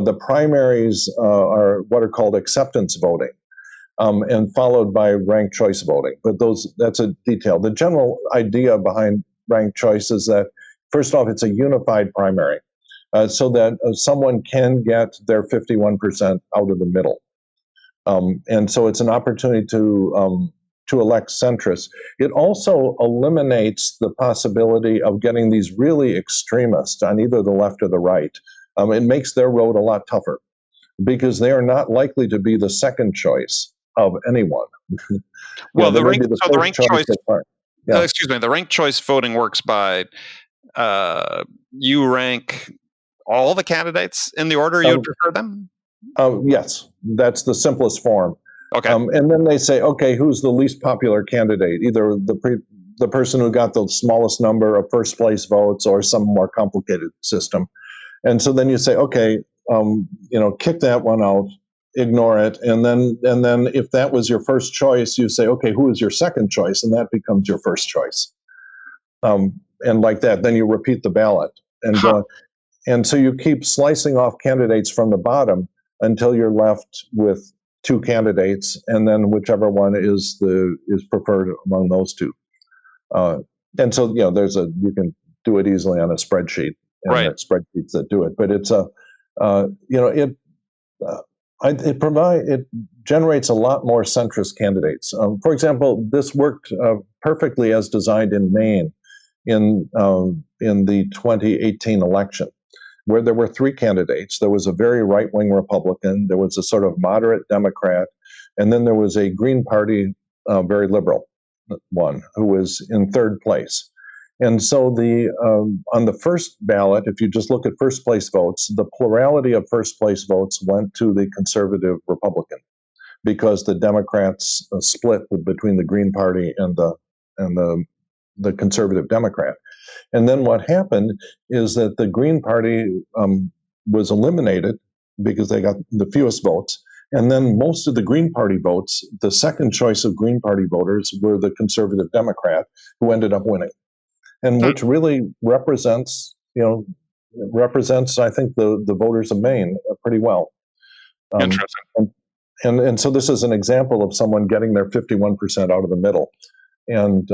the primaries are what are called acceptance voting, and followed by ranked choice voting. But that's a detail. The general idea behind ranked choice is that, first off, it's a unified primary, so that someone can get their 51% out of the middle. And so it's an opportunity to elect centrists. It also eliminates the possibility of getting these really extremists on either the left or the right. It makes their road a lot tougher because they are not likely to be the second choice of anyone. Well, the ranked choice voting works by you rank all the candidates in the order you would prefer them? Yes, that's the simplest form. Okay. And then they say, okay, who's the least popular candidate? Either the person who got the smallest number of first place votes or some more complicated system. And so then you say, okay, kick that one out, ignore it. And then if that was your first choice, you say, okay, who is your second choice? And that becomes your first choice. And like that, then you repeat the ballot and go on. And so you keep slicing off candidates from the bottom until you're left with two candidates, and then whichever one is preferred among those two. And so you can do it easily on a spreadsheet, and there are spreadsheets that do it. But it's it generates a lot more centrist candidates. For example, this worked perfectly as designed in Maine in the 2018 election, where there were three candidates. There was a very right-wing Republican, there was a sort of moderate Democrat, and then there was a Green Party, very liberal one, who was in third place. And so on the first ballot, if you just look at first place votes, the plurality of first place votes went to the conservative Republican, because the Democrats split between the Green Party and the conservative Democrat. And then what happened is that the Green Party was eliminated because they got the fewest votes. And then most of the Green Party votes, the second choice of Green Party voters, were the conservative Democrat, who ended up winning. And which really represents, I think, the voters of Maine pretty well. Interesting. And so this is an example of someone getting their 51% out of the middle. And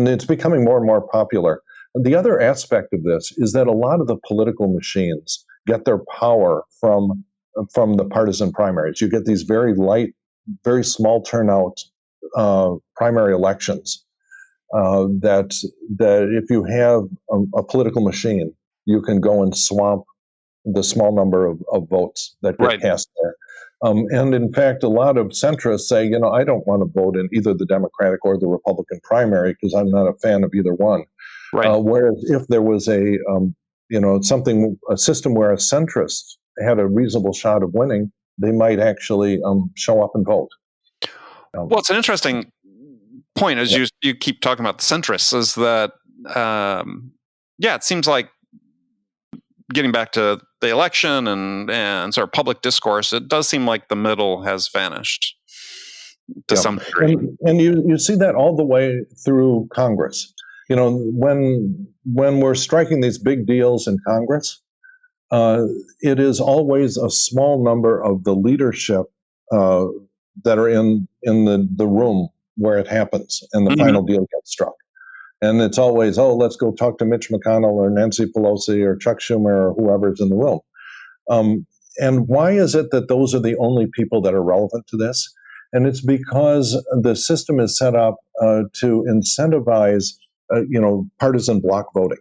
it's becoming more and more popular. The other aspect of this is that a lot of the political machines get their power from the partisan primaries. You get these very light, very small turnout primary elections that if you have a political machine, you can go and swamp the small number of votes that get cast there. And in fact, a lot of centrists say, I don't want to vote in either the Democratic or the Republican primary because I'm not a fan of either one. Right. Whereas if there was a system where a centrist had a reasonable shot of winning, they might actually show up and vote. Well, it's an interesting point as you keep talking about the centrists, is that it seems like, getting back to the election and sort of public discourse, it does seem like the middle has vanished to some degree. And you see that all the way through Congress. When we're striking these big deals in Congress, it is always a small number of the leadership that are in the room where it happens and the final deal gets struck. And it's always, let's go talk to Mitch McConnell or Nancy Pelosi or Chuck Schumer or whoever's in the room. And why is it that those are the only people that are relevant to this? And it's because the system is set up to incentivize, partisan block voting.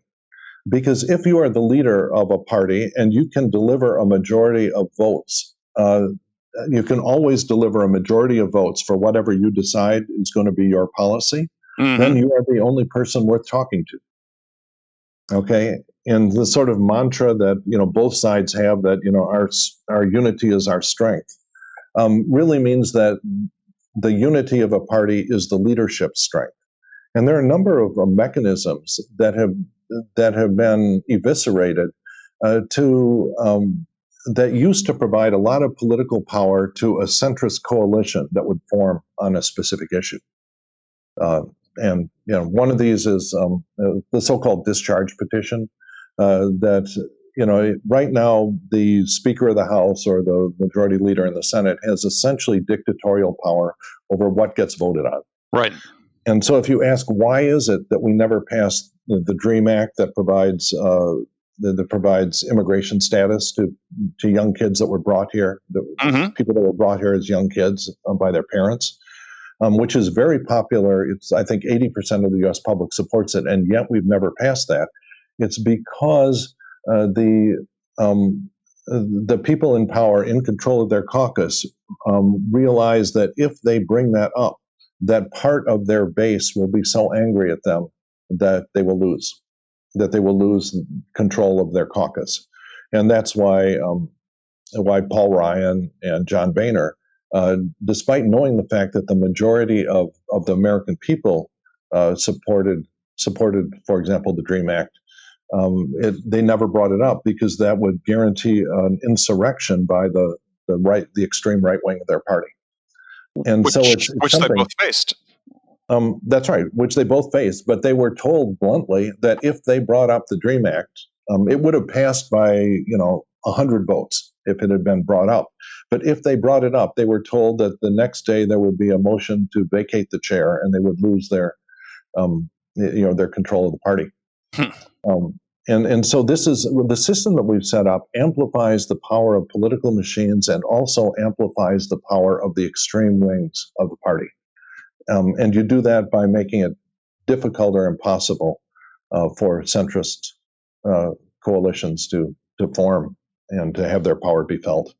Because if you are the leader of a party and you can deliver a majority of votes, you can always deliver a majority of votes for whatever you decide is going to be your policy, then you are the only person worth talking to. Okay, and the sort of mantra that both sides have, that our unity is our strength, really means that the unity of a party is the leadership's strength. And there are a number of mechanisms that have been eviscerated that used to provide a lot of political power to a centrist coalition that would form on a specific issue. And one of these is the so-called discharge petition. Right now the Speaker of the House or the Majority Leader in the Senate has essentially dictatorial power over what gets voted on. Right. And so if you ask why is it that we never passed the DREAM Act that provides immigration status to young kids that were brought here, people that were brought here as young kids by their parents, which is very popular. It's, I think, 80% of the U.S. public supports it, and yet we've never passed that. It's because the people in power, in control of their caucus, realize that if they bring that up, that part of their base will be so angry at them that they will lose control of their caucus. And that's why Paul Ryan and John Boehner, despite knowing the fact that the majority of the American people supported, for example, the DREAM Act, they never brought it up because that would guarantee an insurrection by the extreme right wing of their party. And which they both faced. That's right, which they both faced. But they were told bluntly that if they brought up the DREAM Act, it would have passed by 100 votes if it had been brought up. But if they brought it up, they were told that the next day there would be a motion to vacate the chair, and they would lose their control of the party. And so this is the system that we've set up amplifies the power of political machines and also amplifies the power of the extreme wings of the party. And you do that by making it difficult or impossible for centrist coalitions to form and to have their power be felt.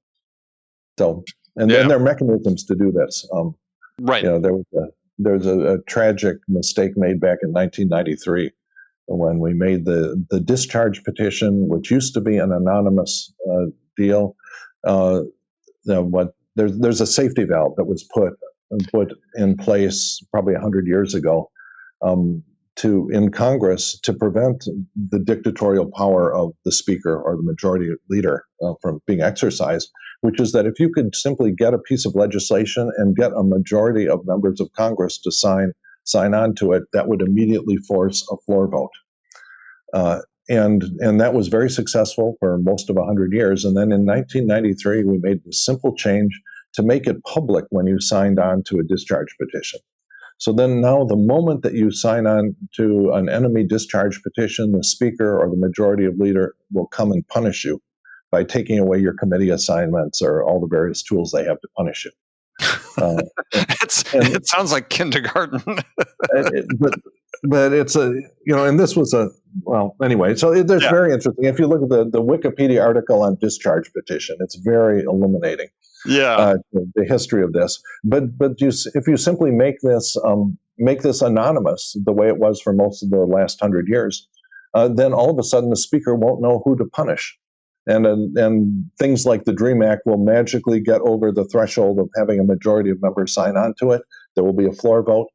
So, then there are mechanisms to do this. Right. There was a tragic mistake made back in 1993. When we made the discharge petition, which used to be an anonymous deal, there's a safety valve that was put in place probably 100 years ago in Congress to prevent the dictatorial power of the Speaker or the Majority Leader from being exercised, which is that if you could simply get a piece of legislation and get a majority of members of Congress to sign on to it, that would immediately force a floor vote. And that was very successful for most of 100 years. And then in 1993, we made the simple change to make it public when you signed on to a discharge petition. So then now the moment that you sign on to an enemy discharge petition, the Speaker or the Majority Leader will come and punish you by taking away your committee assignments or all the various tools they have to punish you. It sounds like kindergarten. but it's and this was anyway. So there's very interesting. If you look at the Wikipedia article on discharge petition, it's very illuminating. Yeah, the history of this. But if you simply make this anonymous, the way it was for most of the last 100 years, then all of a sudden the Speaker won't know who to punish. And things like the DREAM Act will magically get over the threshold of having a majority of members sign on to it. There will be a floor vote.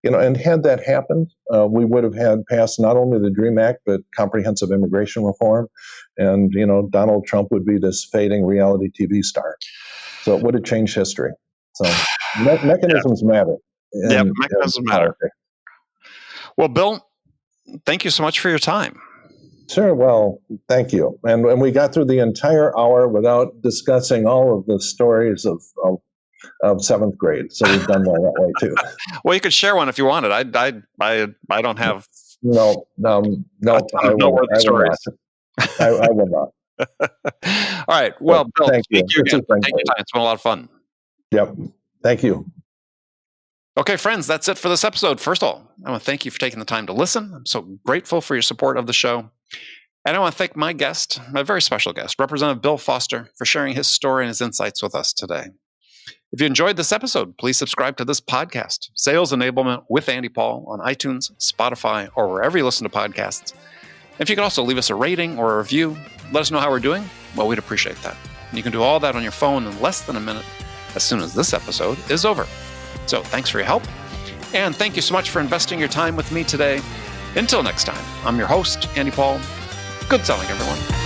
And had that happened, we would have had passed not only the DREAM Act, but comprehensive immigration reform. And, Donald Trump would be this fading reality TV star. So it would have changed history. So mechanisms matter. Mechanisms matter. Well, Bill, thank you so much for your time. Sure. Well, thank you. And we got through the entire hour without discussing all of the stories of seventh grade. So we've done well that way too. Well, you could share one if you wanted. I don't have no. I will not. All right. Well, Bill, thank you. Thank you again for taking your time. It's been a lot of fun. Yep. Thank you. Okay, friends, that's it for this episode. First of all, I want to thank you for taking the time to listen. I'm so grateful for your support of the show. And I want to thank my guest, my very special guest, Representative Bill Foster, for sharing his story and his insights with us today. If you enjoyed this episode, please subscribe to this podcast, Sales Enablement with Andy Paul, on iTunes, Spotify, or wherever you listen to podcasts. If you could also leave us a rating or a review, let us know how we're doing, well, we'd appreciate that. And you can do all that on your phone in less than a minute as soon as this episode is over. So thanks for your help, and thank you so much for investing your time with me today. Until next time, I'm your host, Andy Paul. Good selling, everyone.